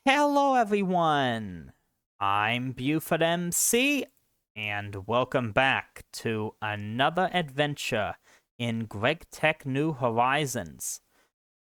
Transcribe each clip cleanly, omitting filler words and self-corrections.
Hello, everyone. I'm Buford MC, and welcome back to another adventure in GregTech New Horizons.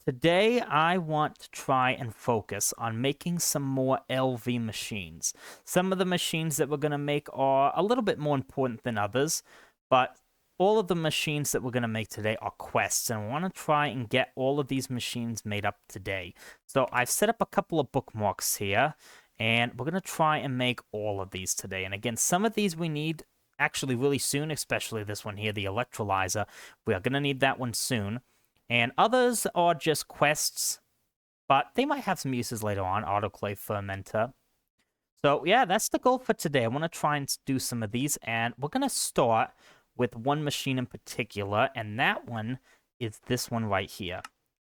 Today, I want to try and focus on making some more LV machines. Some of the machines that we're going to make are a little bit more important than others, but all of the machines that we're going to make today are quests, and I want to try and get all of these machines made up today. So I've set up a couple of bookmarks here, and we're going to try and make all of these today. And again, some of these we need actually really soon, especially this one here, the Electrolyzer. We are going to need that one soon. And others are just quests, but they might have some uses later on. Autoclave fermenter. So yeah, that's the goal for today. I want to try and do some of these, and we're going to start with one machine in particular, and that one is this one right here,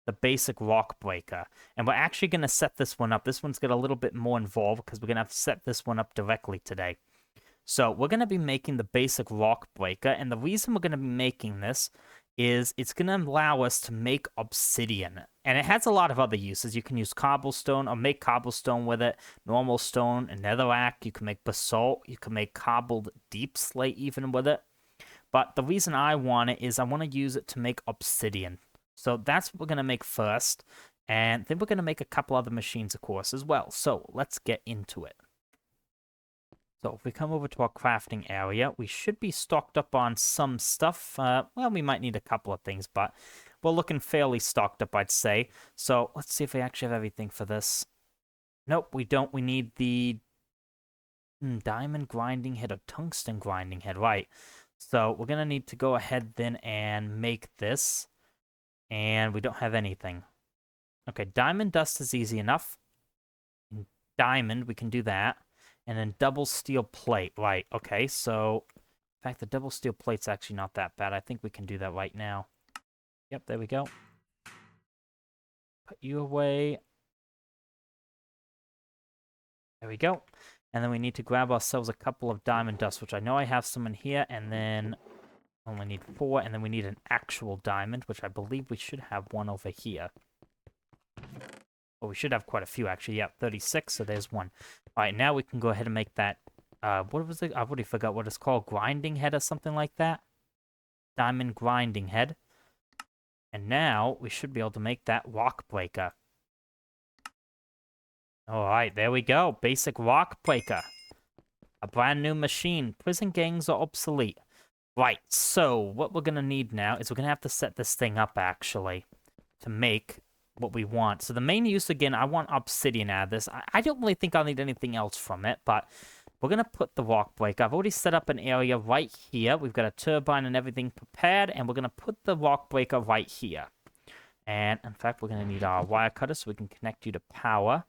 the basic rock breaker. And we're actually going to set this one up. This one's got a little bit more involved because we're going to have to set this one up directly today. So we're going to be making the basic rock breaker, and the reason we're going to be making this is it's going to allow us to make obsidian. And it has a lot of other uses. You can use cobblestone or make cobblestone with it, normal stone, and netherrack. You can make basalt. You can make cobbled deep slate even with it. But the reason I want it is I want to use it to make obsidian. So that's what we're going to make first. And then we're going to make a couple other machines, of course, as well. So let's get into it. So if we come over to our crafting area, we should be stocked up on some stuff. Well, we might need a couple of things, but we're looking fairly stocked up, I'd say. So let's see if we actually have everything for this. Nope, we don't. We need the diamond grinding head or tungsten grinding head, right? So we're going to need to go ahead then and make this. And we don't have anything. Okay, diamond dust is easy enough. Diamond, we can do that. And then double steel plate, right? Okay, so in fact, the double steel plate's actually not that bad. I think we can do that right now. Yep, there we go. Put you away. There we go. And then we need to grab ourselves a couple of diamond dust, which I know I have some in here, and then only need 4, and then we need an actual diamond, which I believe we should have one over here. Well, we should have quite a few, actually. Yep, 36, so there's one. All right, now we can go ahead and make that, what was it? I already forgot what it's called. Grinding head or something like that? Diamond grinding head. And now we should be able to make that rock breaker. All right, there we go. Basic rock breaker. A brand new machine. Prison gangs are obsolete. Right, so what we're going to need now is we're going to have to set this thing up, actually, to make what we want. So the main use, again, I want obsidian out of this. I don't really think I'll need anything else from it, but we're going to put the rock breaker. I've already set up an area right here. We've got a turbine and everything prepared, and we're going to put the rock breaker right here. And, in fact, we're going to need our wire cutter so we can connect you to power.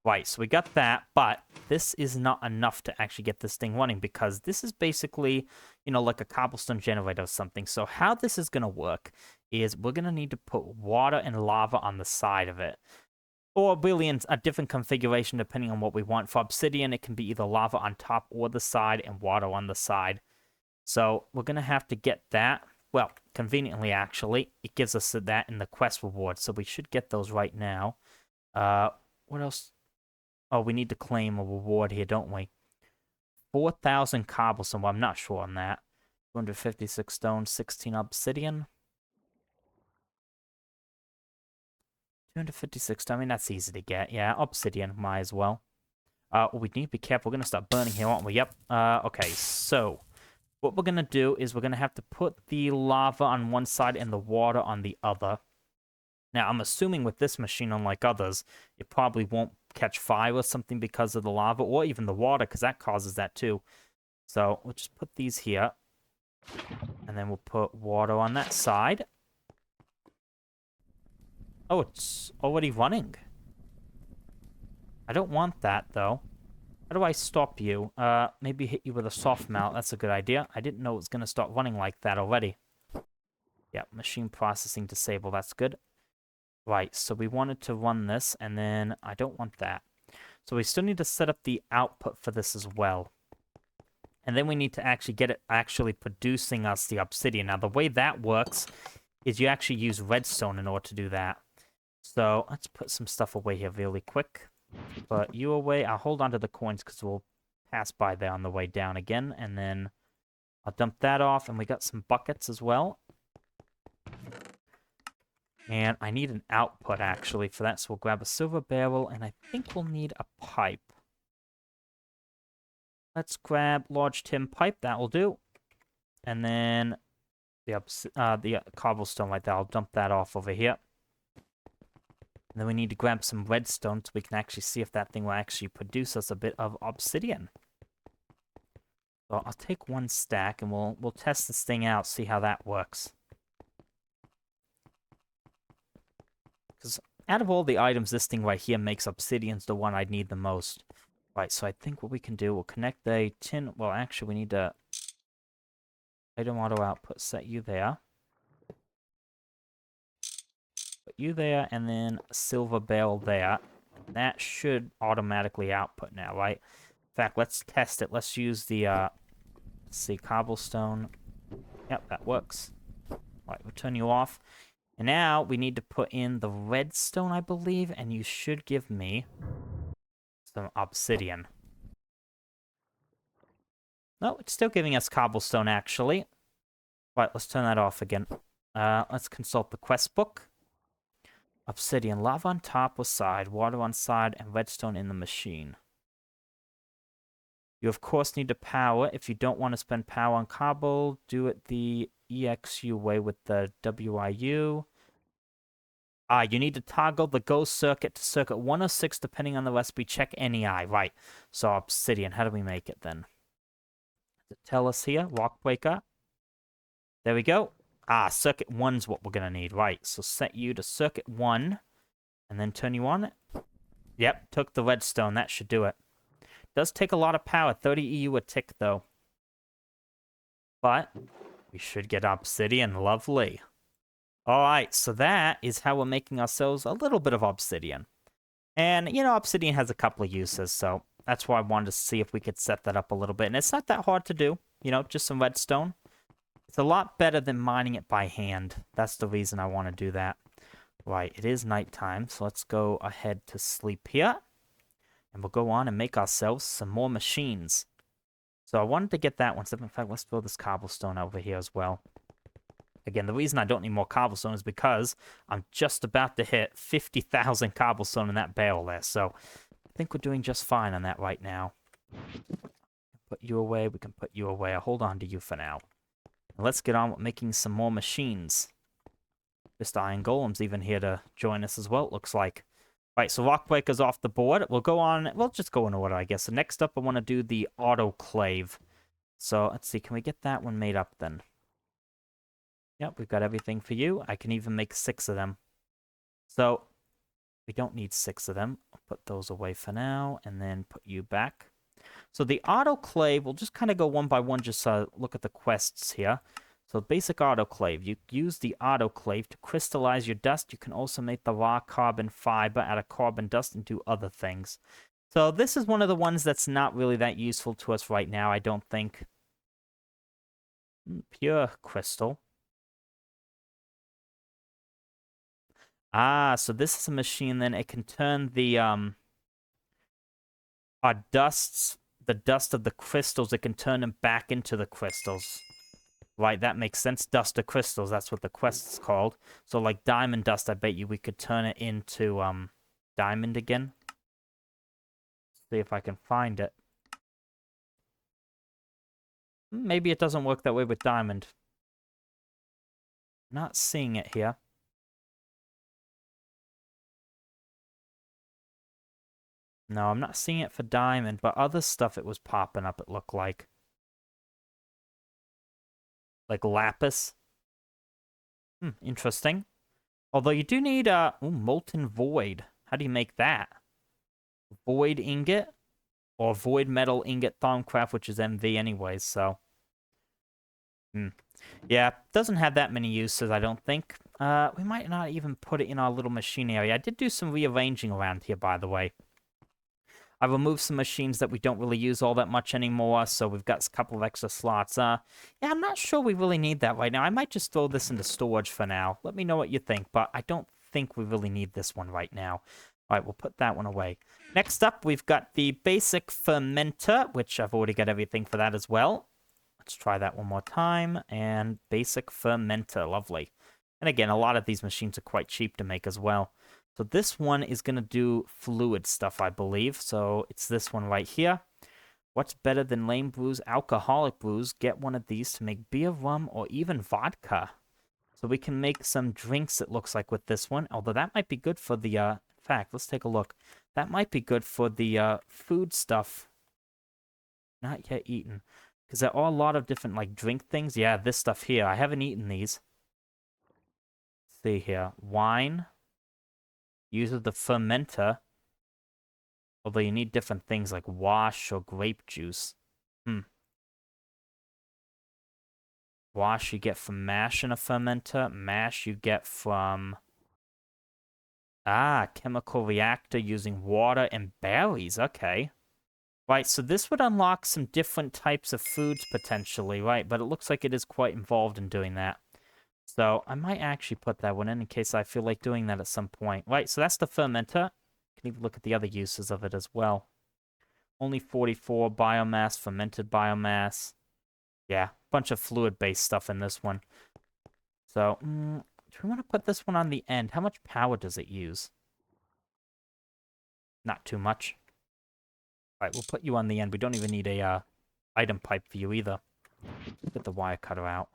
Right, so we got that, but this is not enough to actually get this thing running because this is basically, you know, like a cobblestone generator or something. So how this is going to work is we're going to need to put water and lava on the side of it. Or really in a different configuration depending on what we want. For obsidian, it can be either lava on top or the side and water on the side. So we're going to have to get that. Well, conveniently, actually, it gives us that in the quest reward. So we should get those right now. What else? Oh, we need to claim a reward here, don't we? 4,000 cobblestone. Well, I'm not sure on that. 256 stone, 16 obsidian. 256 stone. I mean, that's easy to get. Yeah, obsidian, might as well. We need to be careful. We're going to start burning here, aren't we? Yep. Okay, so what we're going to do is we're going to have to put the lava on one side and the water on the other. Now, I'm assuming with this machine, unlike others, it probably won't catch fire or something because of the lava or even the water, because that causes that too. So we'll just put these here. And then we'll put water on that side. Oh, it's already running. I don't want that, though. How do I stop you? Maybe hit you with a soft mount. That's a good idea. I didn't know it was going to start running like that already. Yeah, machine processing disabled. That's good. Right, so we wanted to run this, and then I don't want that. So we still need to set up the output for this as well. And then we need to actually get it actually producing us the obsidian. Now, the way that works is you actually use redstone in order to do that. So let's put some stuff away here really quick. Put you away. I'll hold on to the coins because we'll pass by there on the way down again. And then I'll dump that off. And we got some buckets as well. And I need an output, actually, for that. So we'll grab a silver barrel. And I think we'll need a pipe. Let's grab large tin pipe. That will do. And then the cobblestone like that. I'll dump that off over here. And then we need to grab some redstone so we can actually see if that thing will actually produce us a bit of obsidian. So I'll take one stack and we'll test this thing out, see how that works. Because out of all the items, this thing right here makes obsidian's the one I'd need the most. Right, so I think what we can do, we'll connect the tin... Well, actually, we need to... Item auto output, set you there. Put you there, and then a silver barrel there. That should automatically output now, right? In fact, let's test it. Let's use the, let's see, cobblestone. Yep, that works. Right, we'll turn you off. And now we need to put in the redstone, I believe, and you should give me some obsidian. No, it's still giving us cobblestone, actually. Right, let's turn that off again. Let's consult the quest book. Obsidian, lava on top or side, water on side, and redstone in the machine. You, of course, need to power. If you don't want to spend power on cobble, do it the EXU way with the WIU. You need to toggle the go circuit to circuit 106 depending on the recipe. Check NEI. Right. So obsidian. How do we make it then? Does it tell us here? Rock breaker. There we go. Circuit 1's what we're going to need. Right. So set you to circuit 1 and then turn you on. Yep. Took the redstone. That should do it. Does take a lot of power. 30 EU a tick though. But we should get obsidian. Lovely. Alright, so that is how we're making ourselves a little bit of obsidian. And, you know, obsidian has a couple of uses, so that's why I wanted to see if we could set that up a little bit. And it's not that hard to do, you know, just some redstone. It's a lot better than mining it by hand. That's the reason I want to do that. Right, it is nighttime, so let's go ahead to sleep here. And we'll go on and make ourselves some more machines. So I wanted to get that one. So in fact, let's throw this cobblestone over here as well. Again, the reason I don't need more cobblestone is because I'm just about to hit 50,000 cobblestone in that barrel there. So I think we're doing just fine on that right now. Put you away. We can put you away. I'll hold on to you for now. And let's get on with making some more machines. Just iron golem's even here to join us as well, it looks like. Right, so rock breaker's off the board. We'll go on. We'll just go in order, I guess. So next up, I want to do the autoclave. So let's see. Can we get that one made up then? Yep, we've got everything for you. I can even make 6 of them. So, we don't need 6 of them. I'll put those away for now, and then put you back. So the autoclave, we'll just kind of go one by one, just look at the quests here. So basic autoclave. You use the autoclave to crystallize your dust. You can also make the raw carbon fiber out of carbon dust and do other things. So this is one of the ones that's not really that useful to us right now, I don't think. Pure crystal. So this is a machine, then it can turn the, our dusts, the dust of the crystals, it can turn them back into the crystals. Right, that makes sense. Dust of crystals, that's what the quest is called. So like diamond dust, I bet you we could turn it into, diamond again. See if I can find it. Maybe it doesn't work that way with diamond. Not seeing it here. No, I'm not seeing it for diamond, but other stuff it was popping up, it looked like. Like lapis. Interesting. Although you do need, molten void. How do you make that? Void ingot? Or void metal ingot thermcraft, which is MV anyways, so. Yeah, doesn't have that many uses, I don't think. We might not even put it in our little machine area. I did do some rearranging around here, by the way. I removed some machines that we don't really use all that much anymore, so we've got a couple of extra slots. Yeah, I'm not sure we really need that right now. I might just throw this into storage for now. Let me know what you think, but I don't think we really need this one right now. All right, we'll put that one away. Next up, we've got the basic fermenter, which I've already got everything for that as well. Let's try that one more time. And basic fermenter, lovely. And again, a lot of these machines are quite cheap to make as well. So this one is going to do fluid stuff, I believe. So it's this one right here. What's better than lame brews, alcoholic brews? Get one of these to make beer, rum, or even vodka. So we can make some drinks, it looks like, with this one. Although that might be good for the, in fact, let's take a look. That might be good for the food stuff. Not yet eaten. Because there are a lot of different, like, drink things. Yeah, this stuff here. I haven't eaten these. Let's see here. Wine. Uses the fermenter. Although you need different things like wash or grape juice. Wash you get from mash in a fermenter. Mash you get from... chemical reactor using water and berries. Okay. Right, so this would unlock some different types of foods potentially, right? But it looks like it is quite involved in doing that. So I might actually put that one in case I feel like doing that at some point. Right, so that's the fermenter. You can even look at the other uses of it as well. Only 44 biomass, fermented biomass. Yeah, bunch of fluid-based stuff in this one. So, do we want to put this one on the end? How much power does it use? Not too much. All right, we'll put you on the end. We don't even need a item pipe for you either. Get the wire cutter out.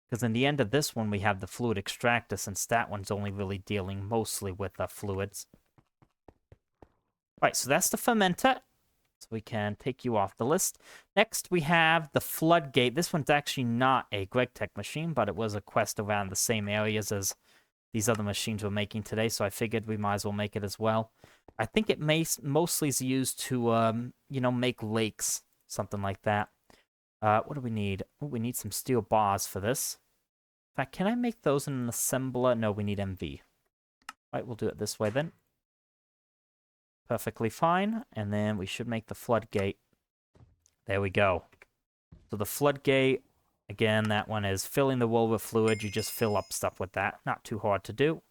Because in the end of this one, we have the fluid extractor, since that one's only really dealing mostly with fluids. Right, so that's the fermenter. So we can take you off the list. Next, we have the floodgate. This one's actually not a GregTech machine, but it was a quest around the same areas as these other machines we're making today, so I figured we might as well make it as well. I think it mostly is used to, you know, make lakes, something like that. What do we need? Oh, we need some steel bars for this. In fact, can I make those in an assembler? No, we need MV. Right, we'll do it this way then. Perfectly fine. And then we should make the floodgate. There we go. So the floodgate, again, that one is filling the wall with fluid. You just fill up stuff with that. Not too hard to do.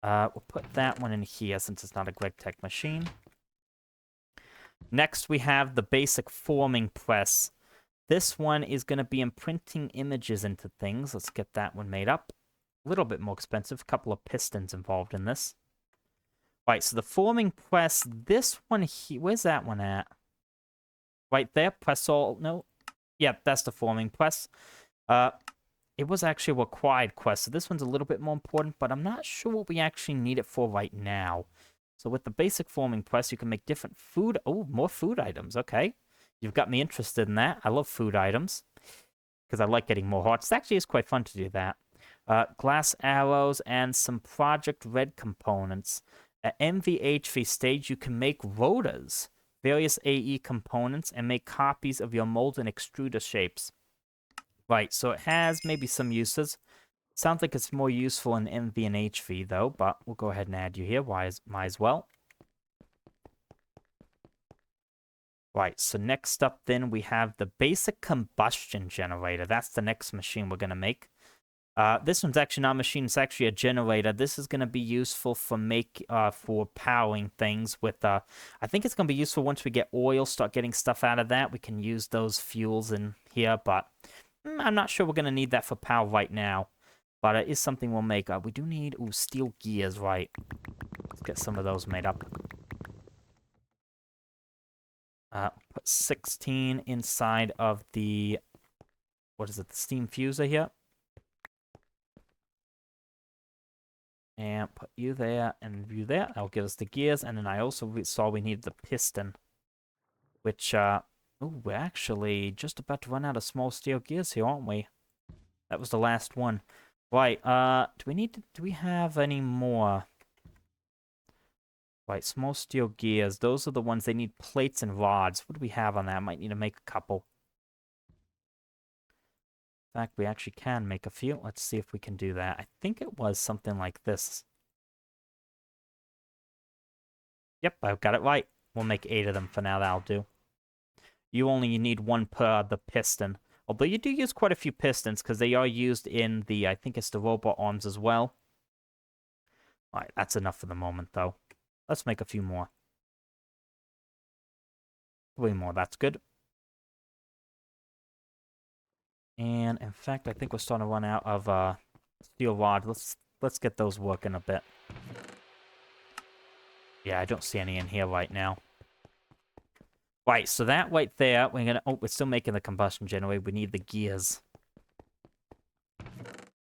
We'll put that one in here since it's not a GregTech machine. Next, we have the basic forming press. This one is going to be imprinting images into things. Let's get that one made up. A little bit more expensive. A couple of pistons involved in this. Right, so the forming press, this one here, where's that one at? Right there, press all, no. Yep, that's the forming press. It was actually a required quest, so this one's a little bit more important, but I'm not sure what we actually need it for right now. So with the basic forming press, you can make different food, more food items, okay. You've got me interested in that. I love food items, because I like getting more hearts. It actually is quite fun to do that. Glass arrows and some Project Red components. At MVHV stage, you can make rotors, various AE components, and make copies of your mold and extruder shapes. Right, so it has maybe some uses. Sounds like it's more useful in MV and HV, though, but we'll go ahead and add you here. Might as well. Right, so next up, then, we have the basic combustion generator. That's the next machine we're going to make. This one's actually not a machine, it's actually a generator. This is going to be useful for powering things with, I think it's going to be useful once we get oil, start getting stuff out of that. We can use those fuels in here, but I'm not sure we're going to need that for power right now. But it is something we'll make. We do need, steel gears, right. Let's get some of those made up. Put 16 inside of the, what is it, the steam fuser here. And put you there and you there. That'll give us the gears. And then I also saw we needed the piston. Which, we're actually just about to run out of small steel gears here, aren't we? That was the last one. Right, do we have any more? Right, small steel gears. Those are the ones, they need plates and rods. What do we have on that? I might need to make a couple. In fact, we actually can make a few. Let's see if we can do that. I think it was something like this. Yep, I've got it right. We'll make 8 of them for now. That'll do. You only need 1 per the piston. Although you do use quite a few pistons, because they are used in the, I think it's the robot arms as well. Alright, that's enough for the moment, though. Let's make a few more. 3 more, that's good. And, in fact, I think we're starting to run out of steel rod. Let's get those working a bit. Yeah, I don't see any in here right now. Right, so that right there, we're gonna... Oh, we're still making the combustion generator. We need the gears.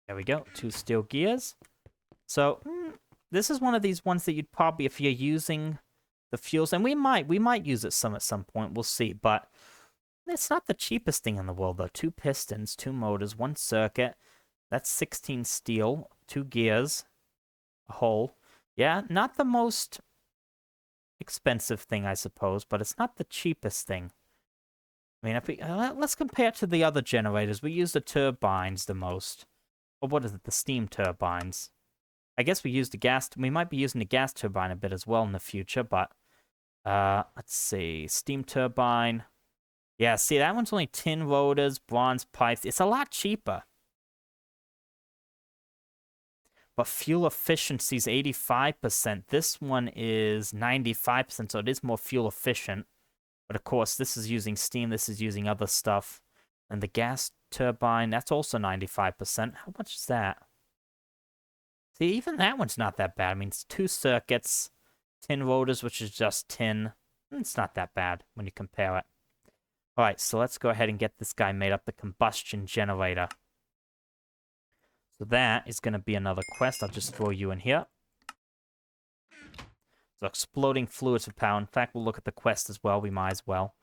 There we go, 2 steel gears. So, this is one of these ones that you'd probably, if you're using the fuels, and we might use it some at some point, we'll see, but it's not the cheapest thing in the world, though. 2 pistons, 2 motors, 1 circuit, that's 16 steel, 2 gears, a hole. Yeah, not the most expensive thing, I suppose, but it's not the cheapest thing. I mean, if we, let's compare it to the other generators. We use the turbines the most. Or what is it? The steam turbines. I guess we use the gas... We might be using the gas turbine a bit as well in the future, but... let's see. Steam turbine. Yeah, see, that one's only tin rotors, bronze pipes. It's a lot cheaper. But fuel efficiency is 85%. This one is 95%, so it is more fuel efficient. But of course, this is using steam, this is using other stuff. And the gas turbine, that's also 95%. How much is that? See, even that one's not that bad. I mean, it's 2 circuits, tin rotors, which is just tin. It's not that bad when you compare it. Alright, so let's go ahead and get this guy made up, the combustion generator. So that is going to be another quest. I'll just throw you in here. So exploding fluids for power. In fact, we'll look at the quest as well. We might as well.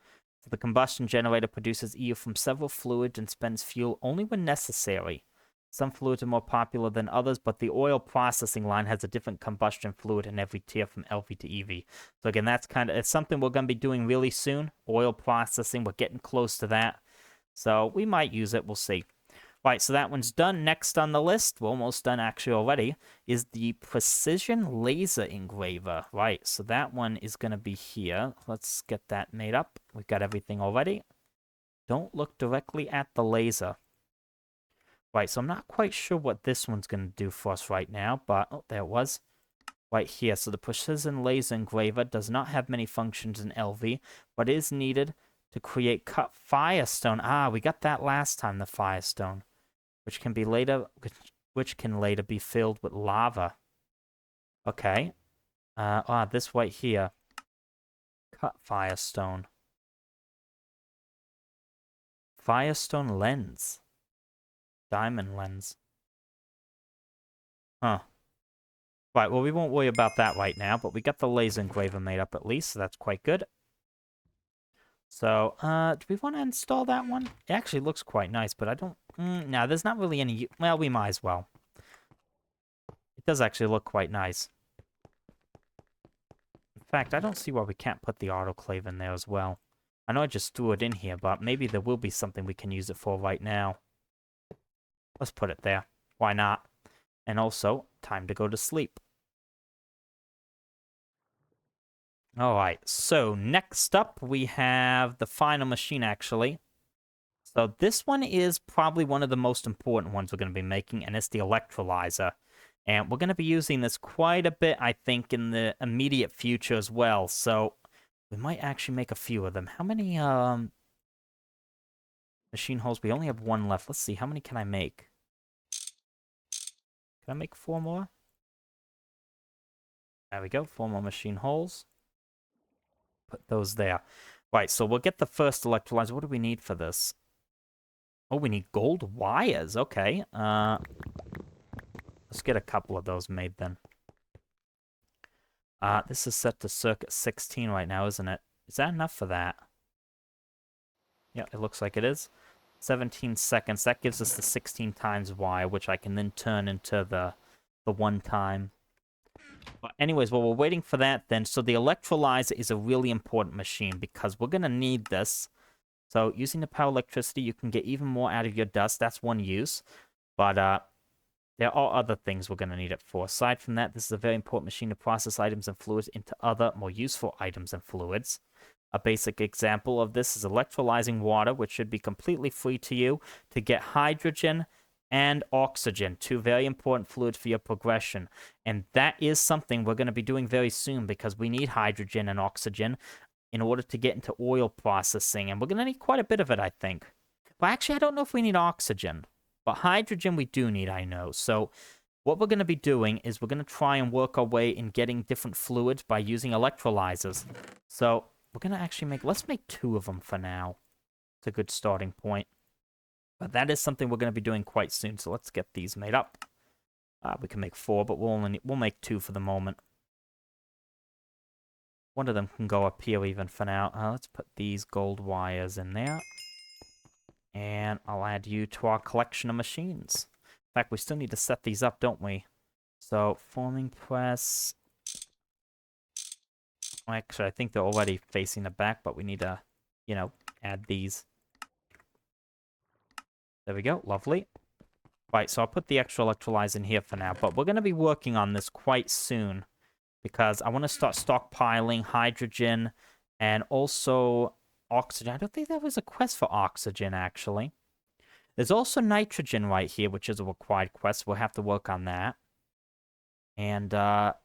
So the combustion generator produces EO from several fluids and spends fuel only when necessary. Some fluids are more popular than others, but the oil processing line has a different combustion fluid in every tier from LV to EV. So again, that's it's something we're going to be doing really soon. Oil processing, we're getting close to that. So we might use it, we'll see. Right, so that one's done. Next on the list, we're almost done actually already, is the precision laser engraver. Right, so that one is going to be here. Let's get that made up. We've got everything already. Don't look directly at the laser. Right, so I'm not quite sure what this one's going to do for us right now, but, oh, there it was. Right here, so the precision laser engraver does not have many functions in LV, but is needed to create cut firestone. Ah, we got that last time, the firestone. Which can later be filled with lava. Okay. This right here. Cut firestone. Firestone lens. Diamond lens. Huh. Right, well, we won't worry about that right now, but we got the laser engraver made up at least, so that's quite good. So, do we want to install that one? It actually looks quite nice, but I don't... no, there's not really any... Well, we might as well. It does actually look quite nice. In fact, I don't see why we can't put the autoclave in there as well. I know I just threw it in here, but maybe there will be something we can use it for right now. Let's put it there. Why not? And also, time to go to sleep. Alright, so next up we have the final machine, actually. So this one is probably one of the most important ones we're going to be making, and it's the electrolyzer. And we're going to be using this quite a bit, I think, in the immediate future as well. So we might actually make a few of them. How many machine holes? We only have 1 left. Let's see, how many can I make? Can I make 4 more? There we go, 4 more machine holes. Put those there. Right, so we'll get the first electrolyzer. What do we need for this? Oh, we need gold wires. Okay. Let's get a couple of those made then. This is set to circuit 16 right now, isn't it? Is that enough for that? Yeah, it looks like it is. 17 seconds. That gives us the 16 times wire, which I can then turn into the 1 time. But anyways, while we're waiting for that then, so the electrolyzer is a really important machine because we're going to need this. So using the power electricity, you can get even more out of your dust. That's one use. But there are other things we're going to need it for. Aside from that, this is a very important machine to process items and fluids into other, more useful items and fluids. A basic example of this is electrolyzing water, which should be completely free to you to get hydrogen and oxygen, two very important fluids for your progression. And that is something we're going to be doing very soon because we need hydrogen and oxygen in order to get into oil processing. And we're going to need quite a bit of it, I think. But actually, I don't know if we need oxygen. But hydrogen we do need, I know. So what we're going to be doing is we're going to try and work our way in getting different fluids by using electrolyzers. So we're going to actually let's make 2 of them for now. It's a good starting point. But that is something we're going to be doing quite soon. So let's get these made up. We can make 4, but we'll make 2 for the moment. One of them can go up here even for now. Let's put these gold wires in there. And I'll add you to our collection of machines. In fact, we still need to set these up, don't we? So, forming press. Actually, I think they're already facing the back, but we need to, add these. There we go. Lovely. Right, so I'll put the extra electrolyzer in here for now, but we're going to be working on this quite soon because I want to start stockpiling hydrogen and also oxygen. I don't think there was a quest for oxygen, actually. There's also nitrogen right here, which is a required quest. We'll have to work on that. And, what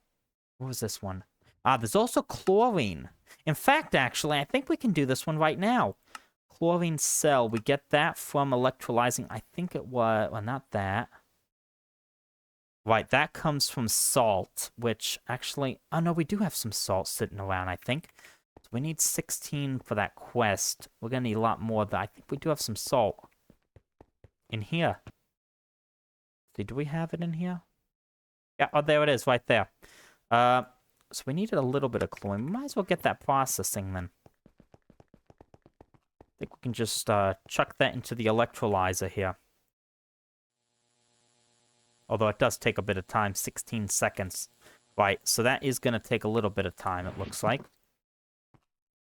was this one? There's also chlorine. In fact, actually, I think we can do this one right now. Chlorine cell. We get that from electrolyzing. I think it was... Well, not that. Right, that comes from salt, which actually... Oh, no, we do have some salt sitting around, I think. So we need 16 for that quest. We're going to need a lot more, but I think we do have some salt in here. See, do we have it in here? Yeah, oh, there it is, right there. So we needed a little bit of chlorine. We might as well get that processing then. I think we can just chuck that into the electrolyzer here. Although it does take a bit of time, 16 seconds. Right, so that is going to take a little bit of time, it looks like.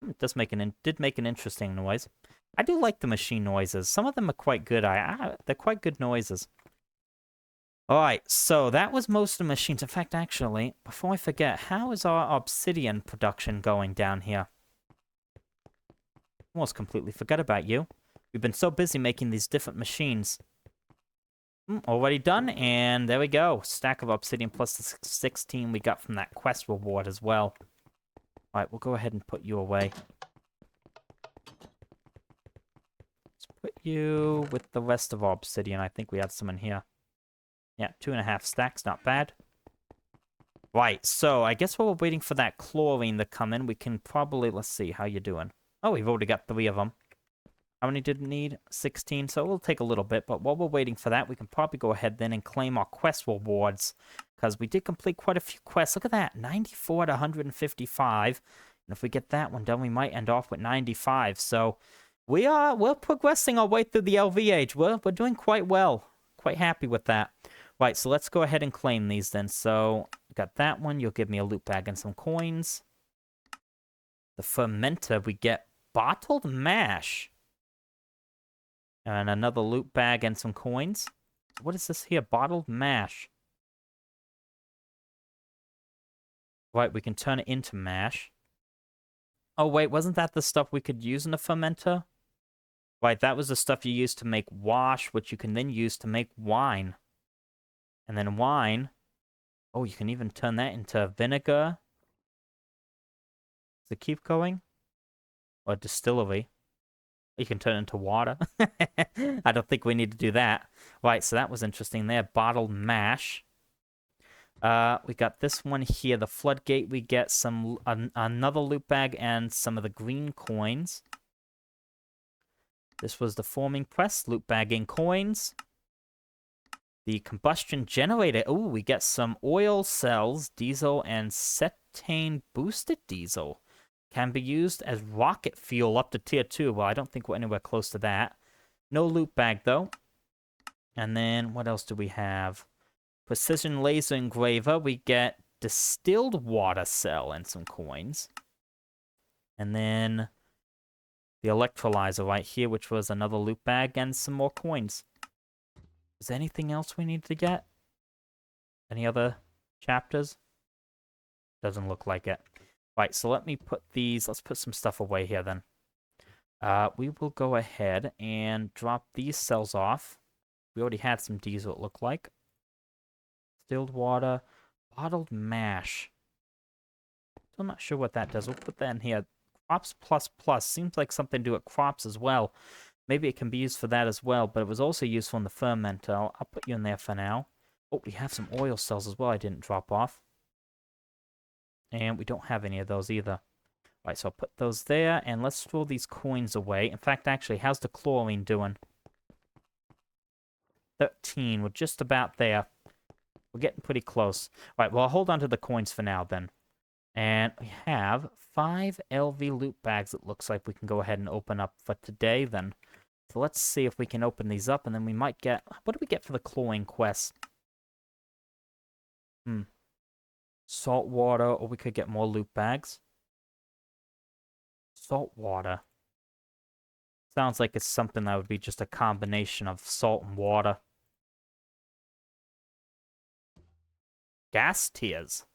It does did make an interesting noise. I do like the machine noises. Some of them are quite good. They're quite good noises. Alright, so that was most of the machines. In fact, actually, before I forget, how is our obsidian production going down here? Almost completely forgot about you. We've been so busy making these different machines. Already done, and there we go. Stack of obsidian plus the 16 we got from that quest reward as well. Alright, we'll go ahead and put you away. Let's put you with the rest of our obsidian. I think we had some in here. Yeah, 2.5 stacks, not bad. Right, so I guess while we're waiting for that chlorine to come in, we can probably... Let's see, how you doing? Oh, we've already got 3 of them. How many did it need? 16, so it'll take a little bit, but while we're waiting for that, we can probably go ahead then and claim our quest rewards, because we did complete quite a few quests. Look at that, 94 out of 155, and if we get that one done, we might end off with 95, so we're progressing our way through the LV age. We're doing quite well. Quite happy with that. Right, so let's go ahead and claim these then. So, got that one. You'll give me a loot bag and some coins. The fermenter, we get bottled mash. And another loot bag and some coins. What is this here? Bottled mash. Right, we can turn it into mash. Oh, wait, wasn't that the stuff we could use in the fermenter? Right, that was the stuff you use to make wash, which you can then use to make wine. And then wine, oh, you can even turn that into vinegar. Does it keep going? Or distillery. You can turn it into water. I don't think we need to do that. Right, so that was interesting there. Bottled mash. We got this one here, the floodgate. We get some another loot bag and some of the green coins. This was the forming press, loot bagging coins. The combustion generator. Oh, we get some oil cells, diesel, and cetane boosted diesel. Can be used as rocket fuel up to tier 2. Well, I don't think we're anywhere close to that. No loot bag, though. And then, what else do we have? Precision laser engraver. We get distilled water cell and some coins. And then the electrolyzer right here, which was another loot bag and some more coins. Is there anything else we need to get? Any other chapters? Doesn't look like it. Right, so let me put these... Let's put some stuff away here, then. We will go ahead and drop these cells off. We already had some diesel, it looked like. Distilled water. Bottled mash. Still not sure what that does. We'll put that in here. Crops plus plus. Seems like something to do with crops as well. Maybe it can be used for that as well, but it was also useful in the fermenter. I'll put you in there for now. Oh, we have some oil cells as well I didn't drop off. And we don't have any of those either. Right, so I'll put those there, and let's throw these coins away. In fact, actually, how's the chlorine doing? 13. We're just about there. We're getting pretty close. Right, well, I'll hold on to the coins for now, then. And we have 5 LV loot bags, it looks like we can go ahead and open up for today, then. So let's see if we can open these up, and then we might get... What do we get for the chlorine quest? Salt water, or we could get more loot bags. Salt water. Sounds like it's something that would be just a combination of salt and water. Gas tiers.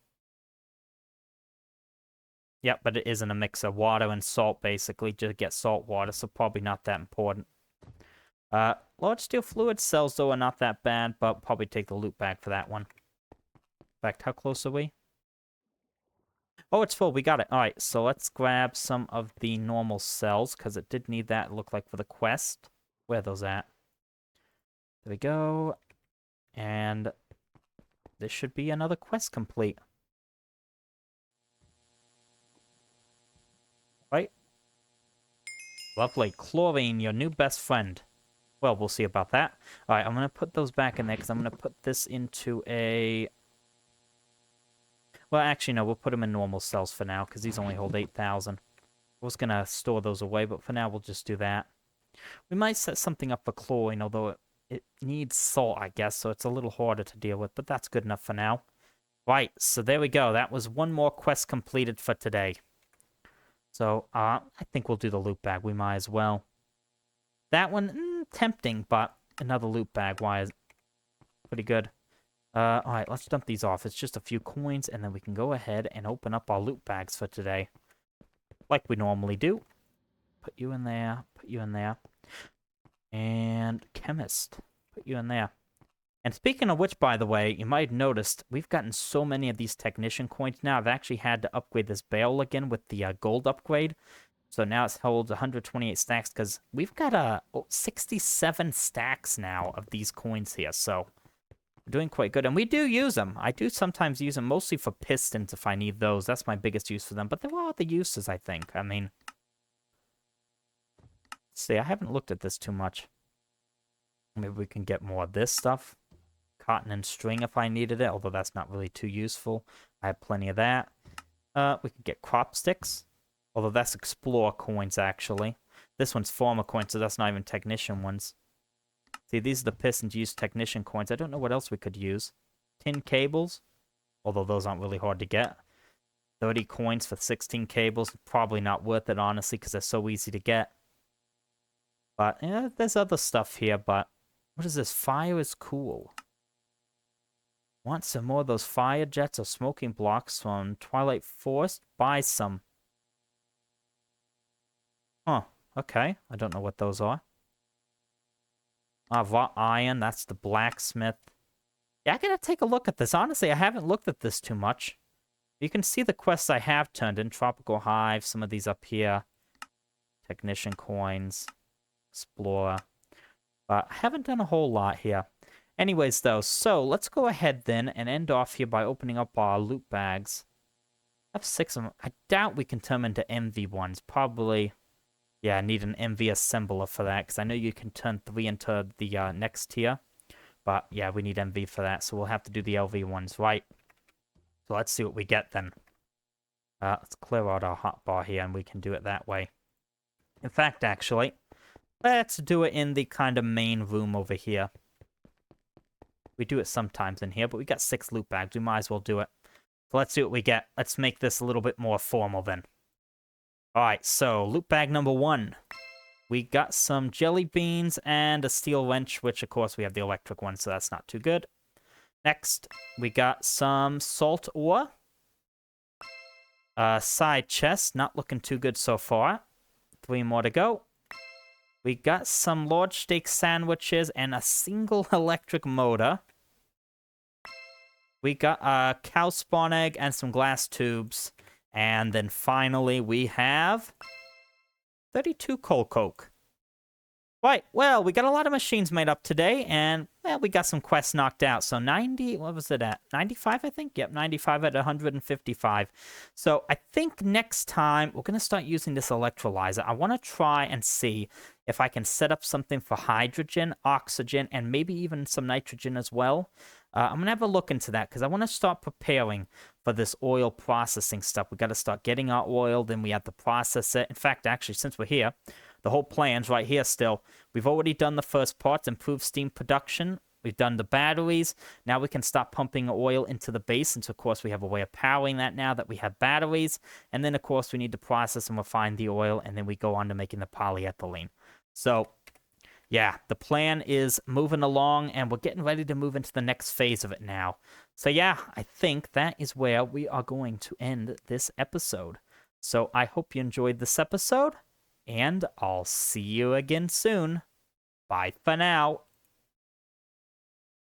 Yep, but it isn't a mix of water and salt, basically, to get salt water, so probably not that important. Large steel fluid cells, though, are not that bad, but probably take the loot bag for that one. In fact, how close are we? Oh, it's full. We got it. All right, so let's grab some of the normal cells, because it did need that, it looked like, for the quest. Where are those at? There we go. And this should be another quest complete. Right? Lovely. Chlorine, your new best friend. Well, we'll see about that. All right, I'm going to put those back in there, because I'm going to put this into a... Well, actually, no, we'll put them in normal cells for now, because these only hold 8,000. I was going to store those away, but for now, we'll just do that. We might set something up for chlorine, although it needs salt, I guess, so it's a little harder to deal with, but that's good enough for now. Right, so there we go. That was one more quest completed for today. So, I think we'll do the loot bag. We might as well. That one, tempting, but another loot bag, why is pretty good. Alright, let's dump these off. It's just a few coins, and then we can go ahead and open up our loot bags for today. Like we normally do. Put you in there, put you in there. And chemist, put you in there. And speaking of which, by the way, you might have noticed, we've gotten so many of these technician coins now. I've actually had to upgrade this barrel again with the gold upgrade. So now it holds 128 stacks, because we've got 67 stacks now of these coins here. So we're doing quite good. And we do use them. I do sometimes use them mostly for pistons if I need those. That's my biggest use for them. But there are other uses, I think. I mean, let's see, I haven't looked at this too much. Maybe we can get more of this stuff. Cotton and string if I needed it, although that's not really too useful. I have plenty of that. We could get crop sticks, although that's Explorer coins, actually. This one's Farmer coins, so that's not even Technician ones. See, these are the pistons used Technician coins. I don't know what else we could use. Tin cables, although those aren't really hard to get. 30 coins for 16 cables. Probably not worth it, honestly, because they're so easy to get. But, yeah, there's other stuff here, but... What is this? Fire is cool. Want some more of those fire jets or smoking blocks from Twilight Forest? Buy some. Huh. Okay. I don't know what those are. Raw iron. That's the blacksmith. Yeah, I gotta take a look at this. Honestly, I haven't looked at this too much. You can see the quests I have turned in. Tropical Hive. Some of these up here. Technician coins. Explorer. But I haven't done a whole lot here. Anyways, though, so let's go ahead then and end off here by opening up our loot bags. I have 6 of them. I doubt we can turn them into MV ones. Probably, yeah, I need an MV assembler for that, because I know you can turn 3 into the next tier. But, yeah, we need MV for that, so we'll have to do the LV ones, right? So let's see what we get then. Let's clear out our hotbar here, and we can do it that way. In fact, actually, let's do it in the kind of main room over here. We do it sometimes in here, but we got 6 loot bags. We might as well do it. So let's see what we get. Let's make this a little bit more formal then. Alright, so loot bag number 1. We got some jelly beans and a steel wrench, which of course we have the electric one, so that's not too good. Next, we got some salt ore. Side chest, not looking too good so far. 3 more to go. We got some large steak sandwiches and a single electric motor. We got a cow spawn egg and some glass tubes. And then finally we have 32 coal coke. Right, well, we got a lot of machines made up today, and well, we got some quests knocked out. So 90, what was it at? 95, I think? Yep, 95 at 155. So I think next time we're going to start using this electrolyzer. I want to try and see if I can set up something for hydrogen, oxygen, and maybe even some nitrogen as well. I'm going to have a look into that because I want to start preparing for this oil processing stuff. We got to start getting our oil, then we have to process it. In fact, actually, since we're here, the whole plan's right here still. We've already done the first part, improve steam production. We've done the batteries. Now we can start pumping oil into the base. And so, of course, we have a way of powering that now that we have batteries. And then, of course, we need to process and refine the oil. And then we go on to making the polyethylene. So, yeah, the plan is moving along. And we're getting ready to move into the next phase of it now. So, yeah, I think that is where we are going to end this episode. So, I hope you enjoyed this episode. And I'll see you again soon. Bye for now.